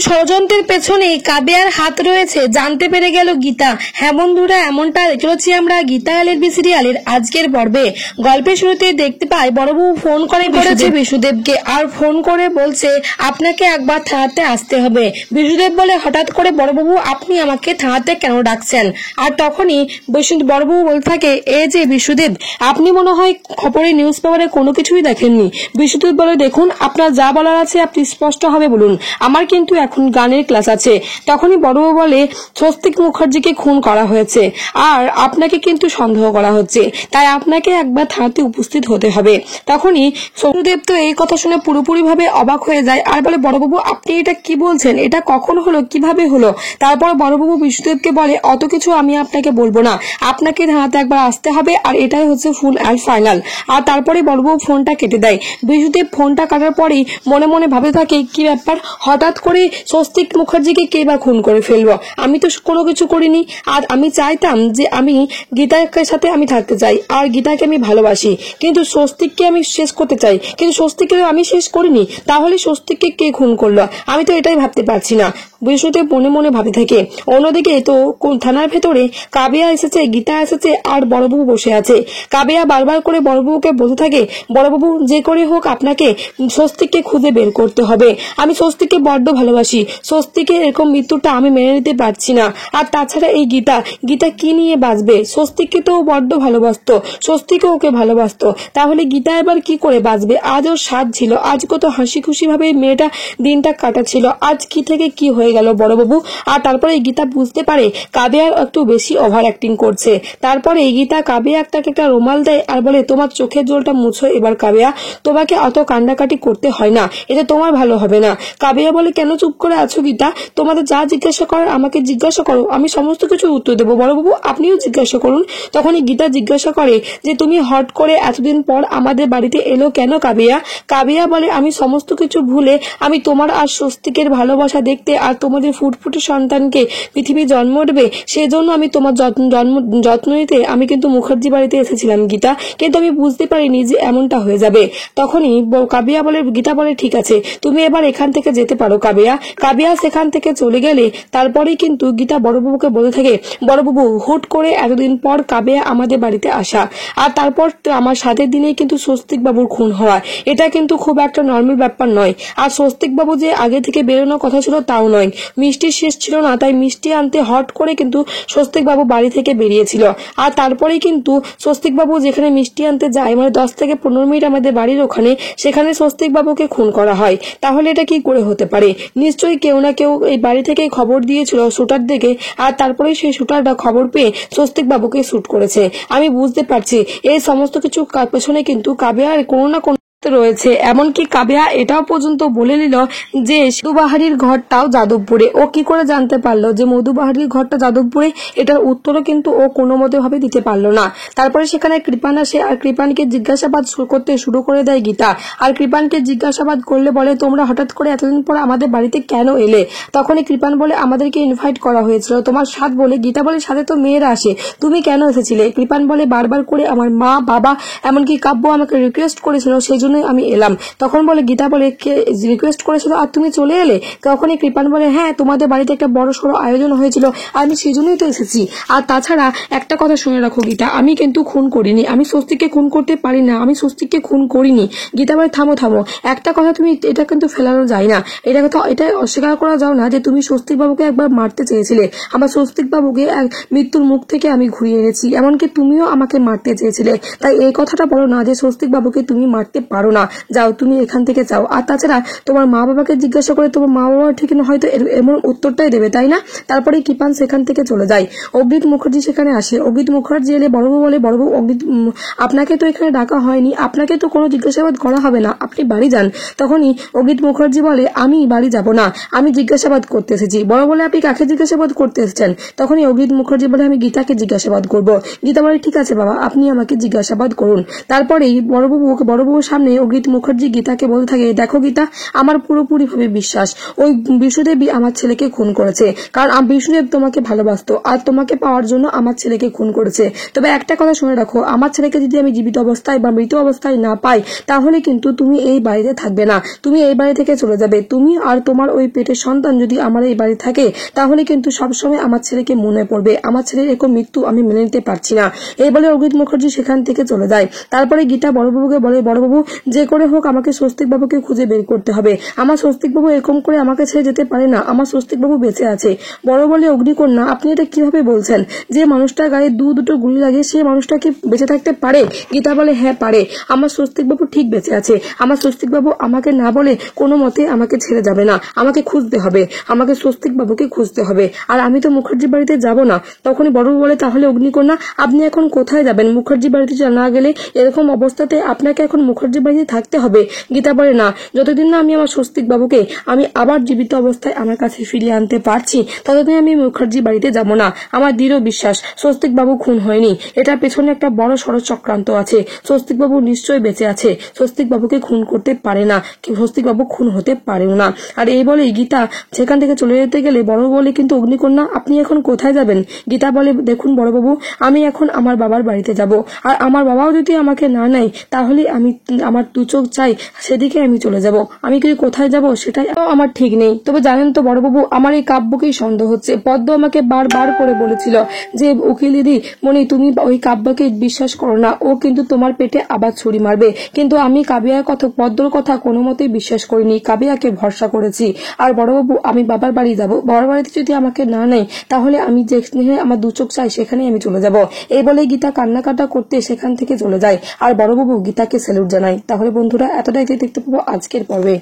ষড়যন্ত্রের পেছনে কাবিয়ার হাত রয়েছে জানতে পেরে গেল গীতা। হ্যাঁ বন্ধুরা, এমনটা দেখছি আমরা গীতা এলএলবি সিরিয়ালের আজকের পর্বে। গল্পের শুরুতে দেখতে পাই বড়বু ফোন করে বলেছে বিশুদেবকে, আর ফোন করে বলছে আপনাকে একবার থানাতে আসতে হবে। বিশুদেব বলে হঠাৎ করে বড়বাবু আপনি আমাকে থানাতে কেন ডাকছেন? আর তখনই বড়বাবু বলতে থাকে, এই যে বিশুদেব, আপনি মনে হয় খবরে নিউজ পেপারে কোনো কিছুই দেখেননি। বিশুদেব বলে, দেখুন আপনার যা বলার আছে আপনি স্পষ্ট ভাবে বলুন, আমার কিন্তু এখন গানের ক্লাস আছে। তখনই বড়বাবু বলে, স্বস্তিক মুখার্জিকে খুন করা হয়েছে আর আপনাকে কিন্তু সন্দেহ করা হচ্ছে, তাই আপনাকে একবার থানাতে উপস্থিত হতে হবে। তখনই সত্যদেব তো এই কথা শুনে পুরোপুরি ভাবে অবাক হয়ে যায় আর বলে, বড়বাবু আপনি এটা কি বলছেন? এটা কখন হলো, কিভাবে হলো? তারপর বড়বাবু বিশুদেবকে বলে, অত কিছু আমি আপনাকে বলবো না, আপনাকে থানাতে একবার আসতে হবে, আর এটাই হচ্ছে ফুল অ্যান্ড ফাইনাল। আর তারপরে বড়বাবু ফোনটা কেটে দেয়। বিশুদেব ফোনটা কাটার পরেই মনে মনে ভাবতে থাকে, কি ব্যাপার, হঠাৎ করে স্বস্তিক মুখার্জিকে কে বা খুন করে ফেলবো? আমি তো কোনো কিছু করিনি। আর আমি চাইতাম যে আমি গীতাকে সাথে আমি থাকতে চাই, আর গীতাকে আমি ভালোবাসি, কিন্তু স্বস্তিককে আমি শেষ করতে চাই, কিন্তু স্বস্তিককে আমি শেষ করিনি। তাহলে স্বস্তিককে কে খুন করলো? আমি তো এটাই ভাবতে পারছি না। বিশুদেব মনে মনে ভাবতে থাকে। অন্যদিকে তো থানার ভেতরে কাবিয়া এসেছে, গীতা এসেছে, আর বড়বাবু বসে আছে। কাবিয়া বারবার করে বড়বাবুকে বলতে থাকে, বড়বাবু যে করে হোক আপনাকে স্বস্তিককে খুঁজে বের করতে হবে। আমি স্বস্তিককে বড্ড ভালোবাসি, স্বস্তিকের এরকম মৃত্যুটা আমি মেনে নিতে পারছি না। আর তাছাড়া এই গীতা কি নিয়ে বাঁচবে? স্বস্তিককে তো বড্ড ভালোবাসতো, স্বস্তিকও ওকে ভালোবাসতো, তাহলে গীতা এবার কি করে বাঁচবে? আজ ওর স্বাদ ছিল, আজ কত হাসি খুশি ভাবে মেয়েটা দিনটা কাটাচ্ছিল, আজ কি থেকে কি হয়ে গেল বড়বাবু? আর তারপরে গীতা বুঝতে পারে কাবিয়ার একটু বেশি ওভার অ্যাক্টিং করছে। তারপরে গীতা কাবিয়া একটা রুমাল দেয় আর বলে, তোমার চোখের জলটা মুছো এবার কাবিয়া, তোমাকে অত কান্ডাকাটি করতে হয় না, এটা তোমার ভালো হবে না। কাবিয়া বলে, কেন চুপ করে আছো গীতা? তোমাদের যা জিজ্ঞাসা করার আমাকে জিজ্ঞাসা করো, আমি সমস্ত কিছু উত্তর দেবো। বড়বাবু আপনিও জিজ্ঞাসা করুন। তখনই গীতা জিজ্ঞাসা করে যে, তুমি হট করে এতদিন পর আমাদের বাড়িতে এলো কেন কাবিয়া? কাবিয়া বলে, আমি সমস্ত কিছু ভুলে আমি তোমার আর স্বস্তিকের ভালোবাসা দেখতে, আর তোমাদের ফুটফুটে সন্তানকে পৃথিবী জন্ম দেবে সেই জন্য আমি তোমার যত্ন নিতে আমি কিন্তু মুখার্জি বাড়িতে এসেছিলাম গীতা, কিন্তু আমি বুঝতে পারিনি যে এমনটা হয়ে যাবে। তখনই গীতা বলে, ঠিক আছে তুমি এবার এখান থেকে যেতে পারো কাবিয়া। কাবিয়া সেখান থেকে চলে গেলে তারপরেই কিন্তু গীতা বড়বাবুকে বলতে থাকে, বড়বাবু হুট করে এতদিন পর কাবিয়া আমাদের বাড়িতে আসা, আর তারপর আমার সাথে দিনেই কিন্তু স্বস্তিক বাবুর খুন হওয়া, এটা কিন্তু খুব একটা নর্মাল ব্যাপার নয়। আর স্বস্তিক বাবু যে আগে থেকে বেরোনোর কথা ছিল তাও নয়, মিষ্টি শেষ ছিল না, তাই মিষ্টি আনতে হট করে কিন্তু স্বস্তিক বাবু বাড়ি থেকে বেরিয়েছিল। আর তারপরেই কিন্তু স্বস্তিক বাবু যেখানে মিষ্টি আনতে যায়, মানে 10 থেকে 15 মিনিট আমাদের বাড়ির ওখানে, সেখানে স্বস্তিক বাবুকে খুন করা হয়। তাহলে এটা কি করে হতে পারে? নিশ্চয়ই কেউ না কেউ এই বাড়ি থেকে খবর দিয়েছিল শুটার দিকে, আর তারপরে সেই শুটারটা খবর পেয়ে স্বস্তিক বাবুকে শুট করেছে। আমি বুঝতে পারছি এই সমস্ত কিছু পেছনে কিন্তু কাবিয়ার কোনো না কোনো রয়েছে। এমনকি কাবিয়া এটাও পর্যন্ত বলে নিল যে মধুবাহারির ঘরটাও যাদবপুরে। ও কি করে জানতে পারলো যে মধুবাহারির ঘরটা যাদবপুরে? এটার উত্তরও কিন্তু ও কোনো মতে ভাবে দিতে পারলো না। তারপরে সেখানে কৃপান আসে আর কৃপানকে জিজ্ঞাসাবাদ করতে শুরু করে দেয় গীতা। আর কৃপানকে জিজ্ঞাসাবাদ করলে বলে, তোমরা হঠাৎ করে এতদিন পর আমাদের বাড়িতে কেন এলে? তখনই কৃপান বলে, আমাদেরকে ইনভাইট করা হয়েছিল তোমার সাথ বলে। গীতা বলে, সাথে তো মেয়েরা আসে, তুমি কেন এসেছিলে? কৃপান বলে, বারবার করে আমার মা, বাবা, এমনকি কাব্য আমাকে রিকোয়েস্ট করেছিল, সেই আমি এলাম। তখন বলে গীতা বলে, কে রিকোয়েস্ট করেছিল আর তুমি চলে এলে? তখনই কৃপান বলে, হ্যাঁ তোমাদের বাড়িতে একটা বড় সড়ো আয়োজন হয়েছিল, আমি সেই জন্যই তো এসেছি। আর তাছাড়া একটা কথা শুনে রাখো গীতা, আমি কিন্তু খুন করিনি, আমি স্বস্তিককে খুন করতে পারি না, আমি স্বস্তিককে খুন করিনি। গীতা বলে, থামো, একটা কথা তুমি এটা কিন্তু ফেলানো যায় না, এটা অস্বীকার করা যাও না যে তুমি স্বস্তিক বাবুকে একবার মারতে চেয়েছিলে। আমার স্বস্তিক বাবুকে মৃত্যুর মুখ থেকে আমি ঘুরিয়ে এনেছি, এমনকি তুমিও আমাকে মারতে চেয়েছিলে, তাই এই কথাটা বলো না যে স্বস্তিক বাবুকে তুমি মারতে পারো না, যাও তুমি এখান থেকে যাও। আর তাছাড়া তোমার মা বাবাকে জিজ্ঞাসা করে তোমার মা বাবা ঠিক হয়তো এমন উত্তরটাই দেবে, তাই না? তারপরে কৃপান সেখান থেকে চলে যায়। অগ্নিত মুখার্জি সেখানে আসে। অগ্নিত মুখার্জি এলে বড়বাবু বলে, বড়বাবু আপনাকে তো এখানে ডাকা হয়নি, আপনাকে তো কোনো জিজ্ঞাসাবাদ করা হবে না, আপনি বাড়ি যান। তখনই অগ্নিত মুখার্জি বলে, আমি বাড়ি যাব না, আমি জিজ্ঞাসাবাদ করতে এসেছি। বড় বলে, আপনি কাকে জিজ্ঞাসাবাদ করতে এসেছেন? তখনই অগ্নিত মুখার্জি বলে, আমি গীতাকে জিজ্ঞাসাবাদ করব। গীতা বলে, ঠিক আছে বাবা, আপনি আমাকে জিজ্ঞাসাবাদ করুন। তারপরেই বড়বাবুর সামনে শুনে অগ্রিত মুখার্জি গীতাকে বলতে থাকে, দেখো গীতা, আমার পুরোপুরি ভাবে বিশ্বাস ওই বিষ্ণুদেবী আমার ছেলেকে খুন করেছে, কারণ বিষ্ণুদেব তোমাকে ভালোবাসতো আর তোমাকে পাওয়ার জন্য আমার ছেলেকে খুন করেছে। তবে একটা কথা শুনে রাখো, আমার ছেলেকে যদি আমি জীবিত অবস্থায় বা মৃত অবস্থায় না পাই তাহলে কিন্তু তুমি এই বাড়িতে থাকবে না, তুমি এই বাড়ি থেকে চলে যাবে। তুমি আর তোমার ওই পেটের সন্তান যদি আমার এই বাড়ি থাকে তাহলে কিন্তু সবসময় আমার ছেলেকে মনে পড়বে। আমার ছেলের এরকম মৃত্যু আমি মেনে নিতে পারছি না। এই বলে অগ্রিত মুখার্জি সেখান থেকে চলে যায়। তারপরে গীতা বড়বাবুকে বলে, বড়বাবু যে করে হোক আমাকে স্বস্তিক বাবুকে খুঁজে বের করতে হবে। আমার স্বস্তিক বাবু এরকম করে আমাকে ছেড়ে যেতে পারে না, আমার স্বস্তিক বাবু বেঁচে আছে। বড় বলে, অগ্নিকন্যা আপনি এটা কিভাবে বলছেন? যে মানুষটার গায়ে দুটো গুলি লাগে সেই মানুষটা কি বেঁচে থাকতে পারে? গীতা বলে, হ্যাঁ পারে, আমার স্বস্তিক বাবু ঠিক বেঁচে আছে। আমার স্বস্তিক বাবু আমাকে না বলে কোনো মতে আমাকে ছেড়ে যাবে না, আমাকে খুঁজতে হবে, আমাকে স্বস্তিক বাবুকে খুঁজতে হবে। আর আমি তো মুখার্জি বাড়িতে যাব না। তখনই বড়বাবু বলে, তাহলে অগ্নিকন্যা আপনি এখন কোথায় যাবেন? মুখার্জি বাড়িতে না গেলে এরকম অবস্থাতে আপনাকে এখন মুখার্জি বাড়িতে থাকতে হবে। গীতা বলে, না, যতদিন না আমি আমার স্বস্তিক বাবুকে আমি আবার জীবিত অবস্থায় আমার কাছে ফিরিয়ে আনতে পারছি ততদিন আমি মুখার্জি বাড়িতে যাব না। আমার দৃঢ় বিশ্বাস স্বস্তিক বাবু খুন হয়নি, এটার পেছনে একটা বড় সড় চক্রান্ত আছে। স্বস্তিক বাবু নিশ্চয়ই বেঁচে আছে, স্বস্তিক বাবুকে খুন করতে পারে না, স্বস্তিক বাবু খুন হতে পারেও না। আর এই বলে গীতা সেখান থেকে চলে যেতে গেলে বড় বলে, কিন্তু অগ্নিকন্যা আপনি এখন কোথায় যাবেন? গীতা বলে, দেখুন বড়বাবু, আমি এখন আমার বাবার বাড়িতে যাব, আর আমার বাবাও যদি আমাকে না নেয় তাহলে আমি আমার দু চোখ চাই সেদিকে আমি চলে যাব। আমি কি কোথায় যাব সেটাই আমার ঠিক নেই। তবে জানেন তো বড়বাবু, আমার এই কাব্যকেই সন্দেহ হচ্ছে। পদ্ম আমাকে বারবার করে বলেছিল যে উকিল দিদি মনি তুমি ওই কাব্যকে বিশ্বাস করো না, ও কিন্তু তোমার পেটে আবার ছুরি মারবে। কিন্তু আমি কাবিয়ার কথা, পদ্মর কথা কোনো মতেই বিশ্বাস করিনি, কাবিয়াকে ভরসা করেছি। আর বড়বাবু, আমি বাবার বাড়ি যাব, বাবার বাড়িতে যদি আমাকে না নেয় তাহলে আমি যেখানে আমার দু চোখ চাই সেখানেই আমি চলে যাব। এই বলে গীতা কান্নাকাটা করতে সেখান থেকে চলে যায়। আর বড়বাবু গীতাকে স্যালুট জানায়। তাহলে বন্ধুরা, এতটাই দেখতে পাবো আজকের পর্বে।